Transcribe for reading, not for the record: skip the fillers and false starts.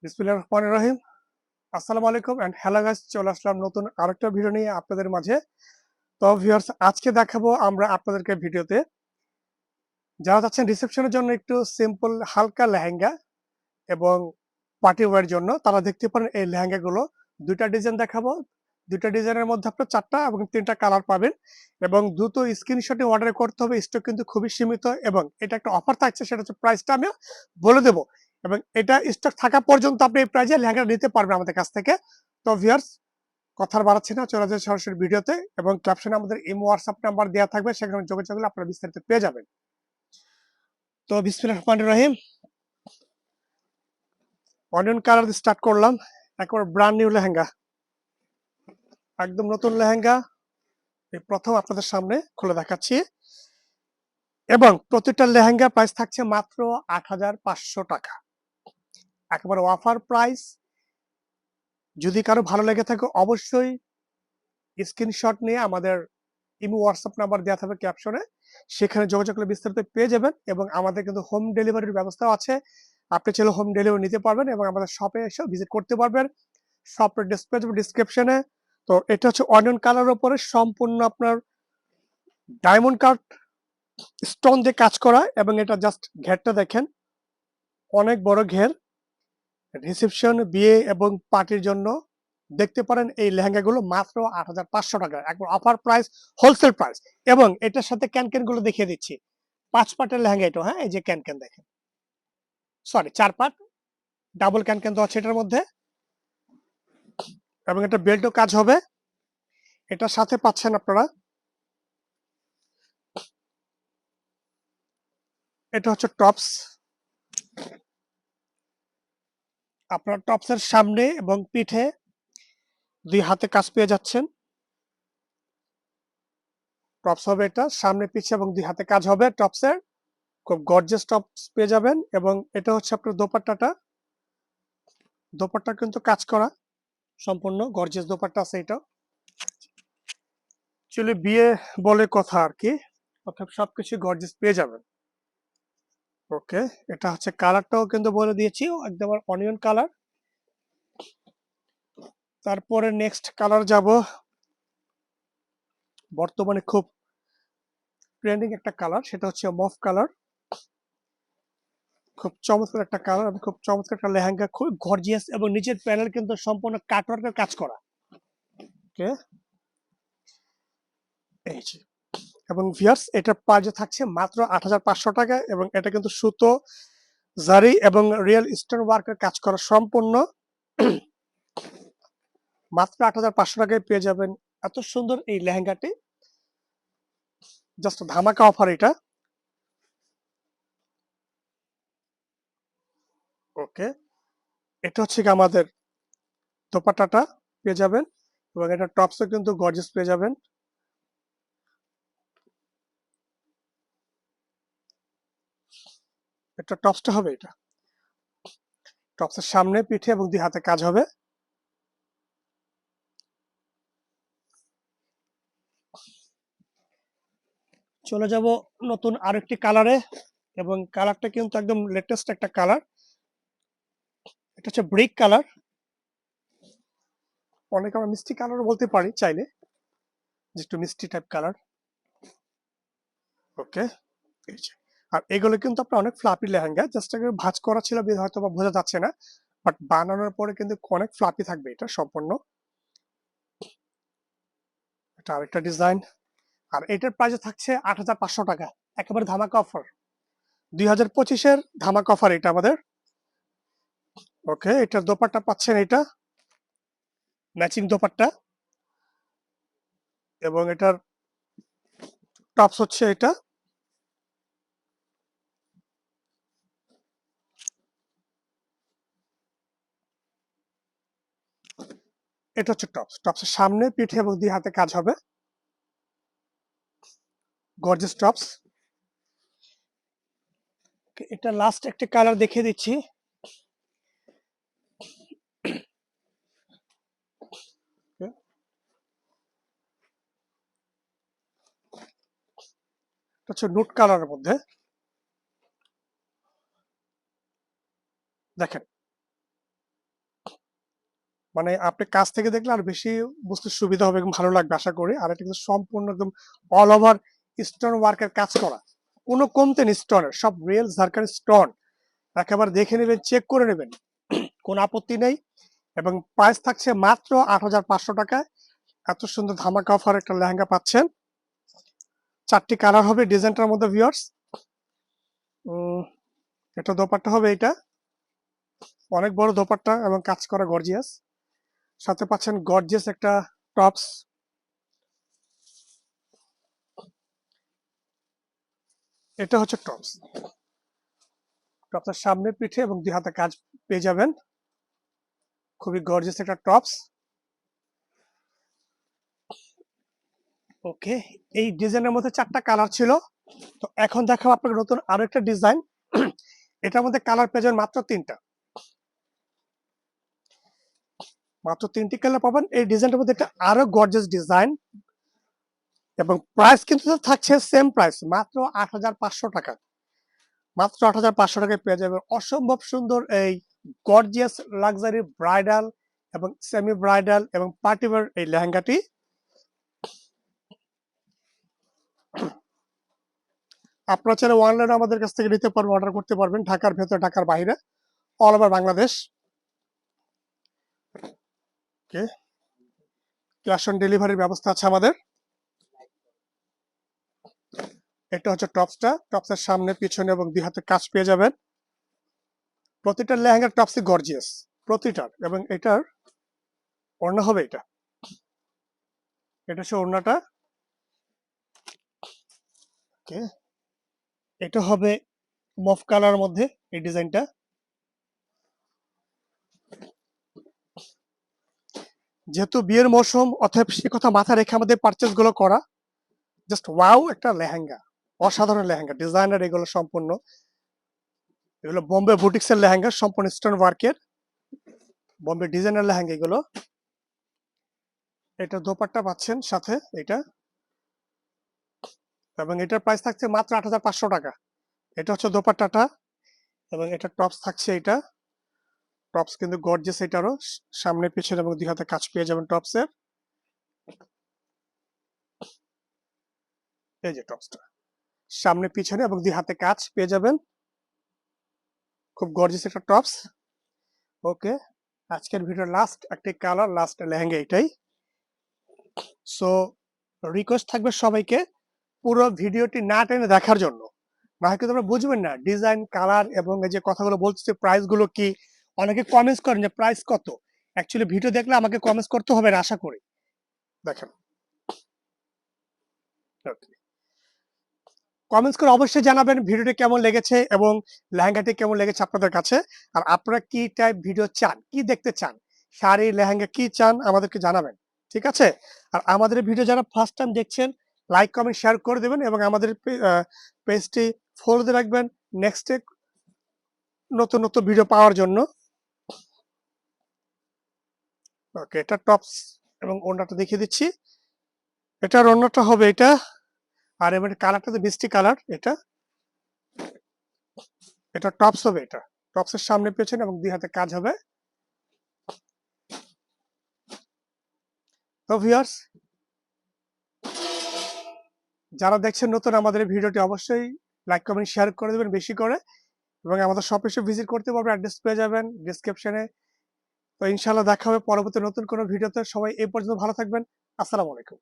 বিসমিল্লাহির রহমানির রহিম। আসসালামু আলাইকুম এন্ড হ্যালো গাইস, চলে আসলাম নতুন আরেকটা ভিডিও নিয়ে আপনাদের মাঝে। তো ভিউয়ার্স, আজকে দেখাবো আমরা আপনাদেরকে ভিডিওতে যারা চাচ্ছেন রিসেপশনের জন্য একটু সিম্পল হালকা লেহেঙ্গা এবং পার্টি ওয়্যার জন্য, তারা দেখতে পারেন এই লেহেঙ্গাগুলো। দুইটা ডিজাইন দেখাবো। দুইটা ডিজাইনের মধ্যে আপনার ৪টা এবং ৩টা কালার পাবেন এবং দ্রুত স্ক্রিনশটে অর্ডার করতে হবে। স্টক কিন্তু খুবই সীমিত এবং এটা একটা অফার থাকছে, সেটা হচ্ছে প্রাইসটা আমি বলে দেব এবং এটা স্টক থাকা পর্যন্ত আপনি এই প্রাইসে লেহেঙ্গাটা নিতে পারবেন আমাদের কাছ থেকে। তো ভিউয়ার্স, কথা আর বাড়াচ্ছি না, চলে যাচ্ছে সরাসরি ভিডিওতে এবং ক্যাপশনে আমাদের ইমো হোয়াটসঅ্যাপ নাম্বার দেওয়া থাকবে, সেখানে যোগাযোগ করলে আপনারা বিস্তারিত পেয়ে যাবেন। তো বিসমিল্লাহির রহমানির রহিম। অনিয়ন কালার দিয়ে স্টার্ট করলাম। একবার ব্র্যান্ড নিউ লেহেঙ্গা, একদম নতুন লেহেঙ্গা এই প্রথম আপনাদের সামনে খুলে দেখাচ্ছি এবং প্রতিটা লেহেঙ্গা প্রাইস থাকছে মাত্র ৮,৫০০ টাকা, একেবারে অফার প্রাইস। যদি কারো ভালো লেগে থাকে অবশ্যই স্ক্রিনশট নিয়ে আমাদের ইমো হোয়াটসঅ্যাপ নাম্বার দেওয়া থাকবে ক্যাপশনে, সেখানে যোগাযোগ করলে বিস্তারিত পেয়ে যাবেন এবং আমাদের কিন্তু হোম ডেলিভারির ব্যবস্থাও আছে। আপনি চাইলে হোম ডেলিভারি নিতে পারবেন এবং আমাদের শপে এসে ভিজিট করতে পারবেন। শপের ডিসক্রিপশনে। তো এটা হচ্ছে অনিয়ন কালারের উপরে সম্পূর্ণ আপনার ডায়মন্ড কাট স্টোন দিয়ে কাজ করা এবং এটা জাস্ট ঘেরটা দেখেন, অনেক বড় ঘের। রিসেপশন, বিয়ে এবং পার্টির জন্য দেখতে পারেন এই লেহেঙ্গাগুলো মাত্র ৮,৫০০ টাকা, একবার অফার প্রাইস, হোলসেল প্রাইস। এবং এটার সাথে ক্যান গুলো দেখিয়ে দিচ্ছি। ৫ পাটের লেহেঙ্গা এটা, হ্যাঁ, এই যে ক্যান দেখেন, সরি ৪ পাট, ডাবল ক্যান দেওয়া আছে এটার মধ্যে এবং এটা বেল্টও কাজ হবে। এটার সাথে পাচ্ছেন আপনারা, এটা হচ্ছে টপস। আপনার টপসের সামনে এবং পিঠে ২ হাতে কাজ পেয়ে যাচ্ছেন। টপস হবে এটা, সামনে পিছে এবং ২ হাতে কাজ হবে টপসের। খুব গর্জিয়াস টপস পেয়ে যাবেন এবং এটা হচ্ছে আপনার দোপাট্টাটা। দোপাট্টা কিন্তু কাজ করা, সম্পূর্ণ গর্জিয়াস দোপাট্টা আছে এটা। অ্যাকচুয়ালি বিয়ে বলে কথা আর কি, অর্থাৎ সবকিছু গর্জিয়াস পেয়ে যাবেন। ওকে, এটা হচ্ছে কালারটাও কিন্তু বলে দিয়েছি, একদম অনিয়ন কালার। তারপরে নেক্সট কালার যাব, বর্তমানে খুব ট্রেন্ডিং একটা কালার, সেটা হচ্ছে মফ কালার। খুব চমৎকার একটা কালার এবং খুব চমৎকার একটা লেহেঙ্গা, খুব গর্জিয়াস এবং নিচের প্যানেল কিন্তু সম্পূর্ণ কাটওয়ার্কের কাজ করা। ওকে, এই যে, এবং ভিউয়ার্স এটার প্রাইস থাকছে মাত্র ৮,৫০০ টাকা এবং এটা কিন্তু সুতো, জারি এবং রিয়েল স্টোন ওয়ার্কের কাজ করা সম্পূর্ণ। মাত্র ৮,৫০০ টাকায় পেয়ে যাবেন এত সুন্দর এই লেহেঙ্গাটি। জাস্ট ধামাকা অফার এটা। ওকে, এটা হচ্ছে কি আমাদের দোপাট্টাটা পেয়ে যাবেন এবং এটা টপসও কিন্তু গর্জিয়াস পেয়ে যাবেন। এটা টপসটা হবে, এটা টপসের সামনে পিঠে এবং ২ হাতে কাজ হবে। চলে যাব নতুন আরেকটি কালারে এবং কালারটা কিন্তু একদম লেটেস্ট একটা কালার। এটা হচ্ছে ব্রিক কালার, অনেকে আমরা মিষ্টি কালারও বলতে পারি চাইলে, যে একটু মিষ্টি টাইপ কালার। ওকে, এই যে, আর এগুলো কিন্তু আপনার অনেক ফ্লাপি লেহেঙ্গা, জাস্ট আগে ভাঁজ করা ছিল হয়তো বা বোঝা যাচ্ছে না, বাট বানানোর পরে কিন্তু অনেক ফ্লাপি থাকবে এটা সম্পূর্ণ। এটা আরেকটা ডিজাইন, আর এটার প্রাইস থাকছে ৮,৫০০ টাকা, একেবারে ধামাকা অফার। ২০২৫-এর ধামাকা অফার এটা আমাদের। ওকে, এটার দোপাট্টা পাচ্ছেন, এটা ম্যাচিং দোপাট্টা এবং এটার টপস হচ্ছে এটা। এটা হচ্ছে টপস, টপসের সামনে পিঠে এবং ২ হাতে কাজ হবে, গর্জিয়াস টপস। এটা লাস্ট একটা কালার দেখিয়ে দিচ্ছি। এটা হচ্ছে নুট কালারের মধ্যে, দেখেন মানে আপনি কাছ থেকে দেখলে আর বেশি বুঝতে সুবিধা হবে এবং ভালো লাগবে আশা করি। আর এটা কিন্তু সম্পূর্ণ একদম অল ওভার স্টোন ওয়ার্কের কাজ করা, কোনো কমতে নেই স্টোনের, সব রিয়েল ঝাড়খান্ড স্টোন। একেবারে দেখে নেবেন, চেক করে নেবেন, কোনো আপত্তি নেই। এবং প্রাইস থাকছে মাত্র ৮,৫০০ টাকায়। এত সুন্দর ধামাকা অফার একটা লেহেঙ্গা পাচ্ছেন। 4টি কালার হবে ডিজাইনটার মধ্যে ভিউয়ার্স। এটা দোপাট্টা হবে, এটা অনেক বড় দোপাট্টা এবং কাজ করা গর্জিয়াস। সাথে পাচ্ছেন গর্জিয়াস একটা টপস। এটা হচ্ছে টপস, টপসের সামনে পিঠে এবং 2 হাতে কাজ পেয়ে যাবেন। খুবই গর্জিয়াস একটা টপস। ওকে, এই ডিজাইনের মধ্যে 4টা কালার ছিল, তো এখন দেখাবো আপনাকে নতুন আরো একটা ডিজাইন। এটার মধ্যে কালার পেয়ে যাবেন মাত্র 3টা, মাত্র 3টি কালার পাবেন। এই ডিজাইনটার মধ্যে একটা আরো গর্জিয়াস ডিজাইন এবং প্রাইস কিন্তু থাকছে সেম প্রাইস, মাত্র ৮,৫০০ টাকা। মাত্র ৮,৫০০ টাকায় পেয়ে যাবেন অসম্ভব সুন্দর এই গর্জিয়াস লাক্সারি ব্রাইডাল এবং সেমি ব্রাইডাল এবং পার্টিওয়ার এই লেহেঙ্গাটি। আপনারা চাইলে অনলাইনে আমাদের কাছ থেকে নিতে পারবেন, অর্ডার করতে পারবেন, ঢাকার ভেতরে ঢাকার বাইরে, all over Bangladesh. Okay, cash on ডেলিভারির ব্যবস্থা আছে আমাদের। এটা হচ্ছে টপসটা, টপসের সামনে পিছনে এবং 2 হাতে কাজ পেয়ে যাবেন। প্রতিটা লেহেঙ্গার টপসই গর্জিয়াস প্রতিটার, এবং এটার ওড়না হবে এটা, এটা হচ্ছে ওড়নাটা। ওকে, এটা হবে মফ কালার মধ্যে এই ডিজাইনটা। যেহেতু বিয়ের মৌসুম, অতএব সে কথা মাথায় রেখে আমাদের পারচেস গুলো করা। জাস্ট ওয়াও একটা লেহেঙ্গা, অসাধারণ লেহেঙ্গা, ডিজাইনার এগুলো সম্পূর্ণ। এগুলো বোম্বে বুটিক্সের লেহেঙ্গা, সম্পূর্ণ স্টোন ওয়ার্কের বোম্বে ডিজাইনার লেহেঙ্গা এগুলো। এটা দোপাট্টা পাচ্ছেন সাথে এটা, এবং এটার প্রাইস থাকছে মাত্র ৮,৫০০ টাকা। এটা হচ্ছে দোপাট্টাটা এবং এটা টপস থাকছে এটা। টপস কিন্তু গর্জিয়াস, এটারও সামনে পিছনে এবং 2 হাতে কাজ পেয়ে যাবেন টপসের। এই যে টপসটা, সামনে পিছনে এবং 2 হাতে কাজ পেয়ে যাবেন। খুব গর্জিয়াস একটা টপস। ওকে, আজকের ভিডিওর লাস্ট একটি কালার, লাস্ট লেহেঙ্গা এটাই। সো রিকোয়েস্ট থাকবে সবাইকে পুরো ভিডিওটি না টেনে দেখার জন্য, না হয় কিন্তু তোমরা বুঝবেন না ডিজাইন, কালার এবং এই যে কথাগুলো বলতেছে প্রাইস গুলো কি। অনেকে কমেন্টস করেন যে প্রাইস কত, অ্যাকচুয়ালি ভিডিও দেখলে আমাকে কমেন্টস করতে হবে না আশা করি। দেখেন, কমেন্টস করে অবশ্যই জানাবেন ভিডিওটি কেমন লেগেছে এবং লেহেঙ্গাটি কেমন লেগেছে আপনাদের কাছে। আর আপনারা কি টাইপ ভিডিও চান, কি দেখতে চান, শাড়ি লেহেঙ্গা কি চান আমাদেরকে জানাবেন, ঠিক আছে? আর আমাদের ভিডিও যারা ফার্স্ট টাইম দেখছেন, লাইক কমেন্ট শেয়ার করে দেবেন এবং আমাদের পেজটি ফলো দিয়ে রাখবেন নেক্সটে নতুন নতুন ভিডিও পাওয়ার জন্য। ওকে, এটা টপস এবং ওড়নাটা দেখিয়ে দিচ্ছি। এটার ওড়নাটা হবে এটা, আর এবার কালারটা তো মিষ্টি কালার এটা। এটা টপস হবে, এটা টপসের সামনে পেছনে এবং 2 হাতে কাজ হবে। তো ভিউয়ার্স, যারা দেখছেন নতুন আমাদের এই ভিডিওটি, অবশ্যই লাইক কমেন্ট শেয়ার করে দেবেন বেশি করে, এবং আমাদের শপ এসে ভিজিট করতে পারবেন, অ্যাড্রেস পেয়ে যাবেন ডেসক্রিপশনে। তো ইনশাআল্লাহ দেখা হবে পরবর্তী নতুন কোনো ভিডিওতে। সবাই এই পর্যন্ত ভালো থাকবেন। আসসালামু আলাইকুম।